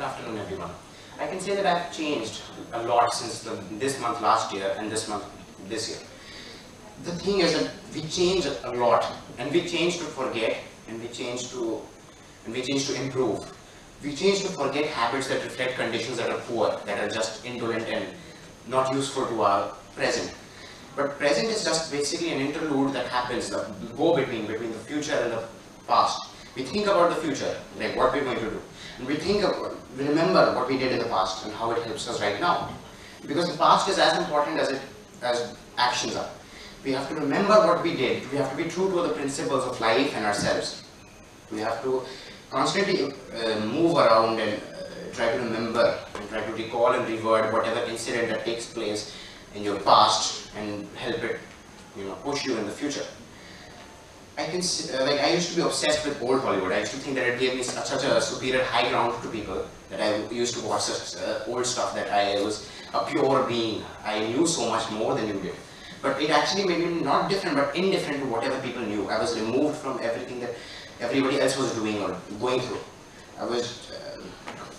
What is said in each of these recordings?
Good afternoon, everyone. I can say that I've changed a lot since this month last year and this month this year. The thing is that we change a lot, and we change to forget, and we change to improve. We change to forget habits that reflect conditions that are poor, that are just indolent and not useful to our present. But present is just basically an interlude that happens, the go between the future and the past. We think about the future, like what we're going to do, and we remember what we did in the past and how it helps us right now. Because the past is as important as actions are. We have to remember what we did. We have to be true to the principles of life and ourselves. We have to constantly move around and try to remember and try to recall and revert whatever incident that takes place in your past and help it, push you in the future. I used to be obsessed with old Hollywood. I used to think that it gave me such a superior high ground to people that I used to watch such old stuff that I was a pure being. I knew so much more than you did. But it actually made me not different but indifferent to whatever people knew. I was removed from everything that everybody else was doing or going through.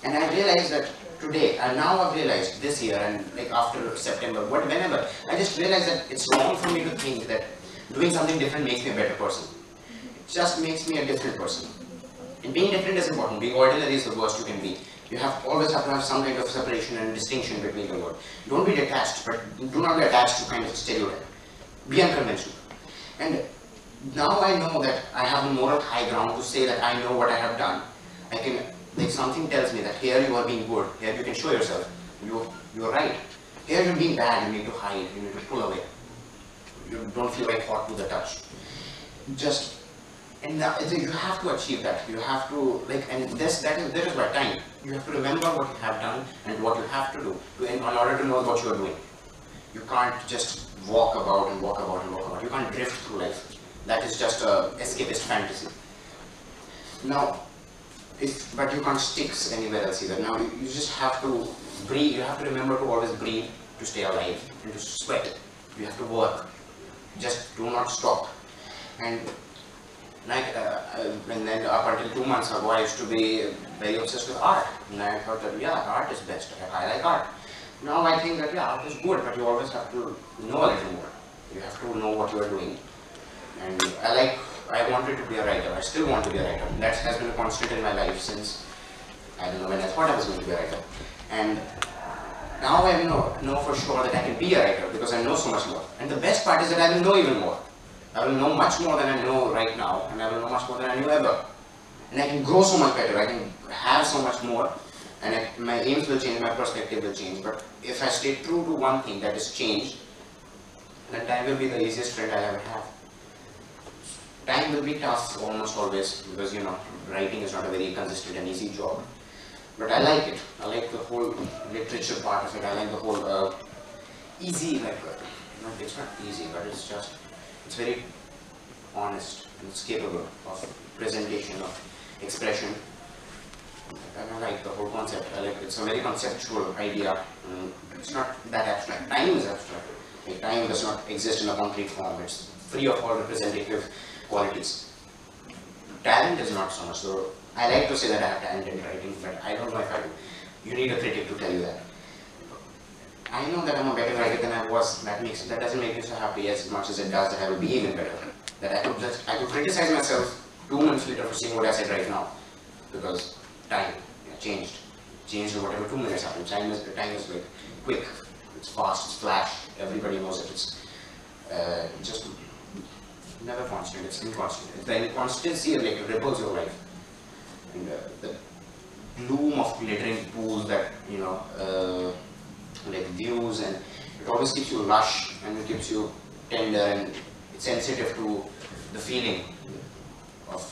And I realized that today, and now I've realized this year and like after September, whenever, I just realized that it's wrong for me to think that doing something different makes me a better person. It just makes me a different person. And being different is important. Being ordinary is the worst you can be. You always have to have some kind of separation and distinction between the world. Don't be detached, but do not be attached to kind of stereotype. Be unconventional. And now I know that I have a moral high ground to say that I know what I have done. Like something tells me that here you are being good, here you can show yourself, you're right. Here you're being bad, you need to hide, you need to pull away. You don't feel like hot to the touch. And you have to achieve that. You have to, that is why time. You have to remember what you have done and what you have to do in order to know what you are doing. You can't just walk about and walk about and walk about. You can't drift through life. That is just a escapist fantasy. Now, but you can't stick anywhere else either. Now, you just have to breathe. You have to remember to always breathe, to stay alive, and to sweat. You have to work. Just do not stop. And then up until 2 months ago, I used to be very obsessed with art. And I thought that, yeah, art is best. I like art. Now I think that, yeah, art is good, but you always have to know a little more. You have to know what you are doing. And I wanted to be a writer. I still want to be a writer. That has been a constant in my life since, I don't know when I thought I was going to be a writer. And now I know for sure that I can be a writer because I know so much more. And the best part is that I will know even more. I will know much more than I know right now, and I will know much more than I knew ever. And I can grow so much better, I can have so much more, and my aims will change, my perspective will change. But if I stay true to one thing, that is change, then time will be the easiest friend I ever have. Time will be tough almost always, because writing is not a very consistent and easy job. But I like it. I like the whole literature part of it. I like the whole easy, it's not easy, but it's very honest and it's capable of presentation, of expression. And I like the whole concept. It's a very conceptual idea. It's not that abstract. Time is abstract. Time does not exist in a concrete form. It's free of all representative qualities. Talent is not so much. So I like to say that I have talent in writing, but I don't know if I do. You need a critic to tell you that. I know that I'm a better writer than I was. That doesn't make me so happy as much as it does that I will be even better. That I could criticize myself 2 months later for saying what I said right now, because time changed in whatever 2 minutes happened. Time is like quick. It's fast. It's flash. Everybody knows it. It's just never constant. It's inconstant. The inconstancy ripples your life. And the bloom of glittering pools that views, and it always keeps you lush and it keeps you tender and sensitive to the feeling of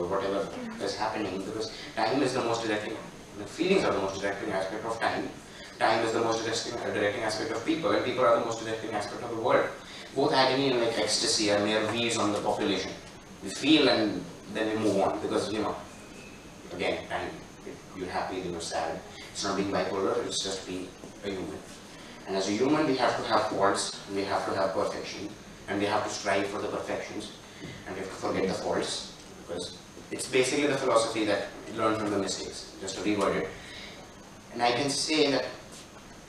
whatever is happening, because time is the most directing, the feelings are the most directing aspect of time. Time is the most directing aspect of people, and people are the most directing aspect of the world. Both agony and ecstasy are mere weeds on the population. We feel and then we move on, because again, time, you're happy, then you're sad. It's not being bipolar, it's just being a human. And as a human, we have to have faults, and we have to have perfection, and we have to strive for the perfections, and we have to forget the faults, because it's basically the philosophy that you learn from the mistakes. Just to reword it, And I can say that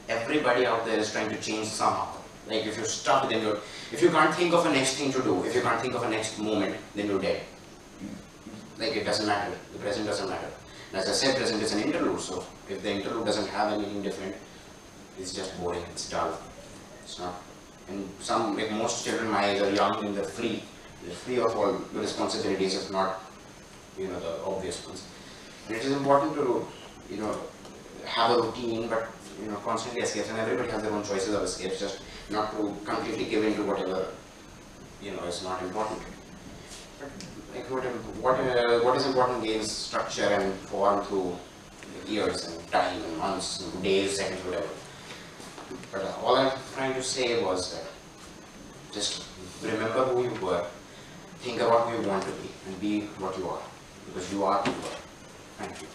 everybody out there is trying to change somehow. Like if you're stuck, then you're, if you can't think of a next thing to do, if you can't think of a next moment, then you're dead. Like it doesn't matter, the present doesn't matter. And as I said, present is an interlude, so if the interlude doesn't have anything different, it's just boring, it's dull. It's not. And some, like most children my age are young and they're free of all the responsibilities, if not, the obvious ones. And it is important to, have a routine, but constantly escapes, and everybody has their own choices of escapes, just not to completely give in to whatever, is not important. But like what is important gains structure and form through years and time and months and days, seconds, whatever. But all I'm trying to say was that just remember who you were, think about who you want to be, and be what you are, because you are who you are. Thank you.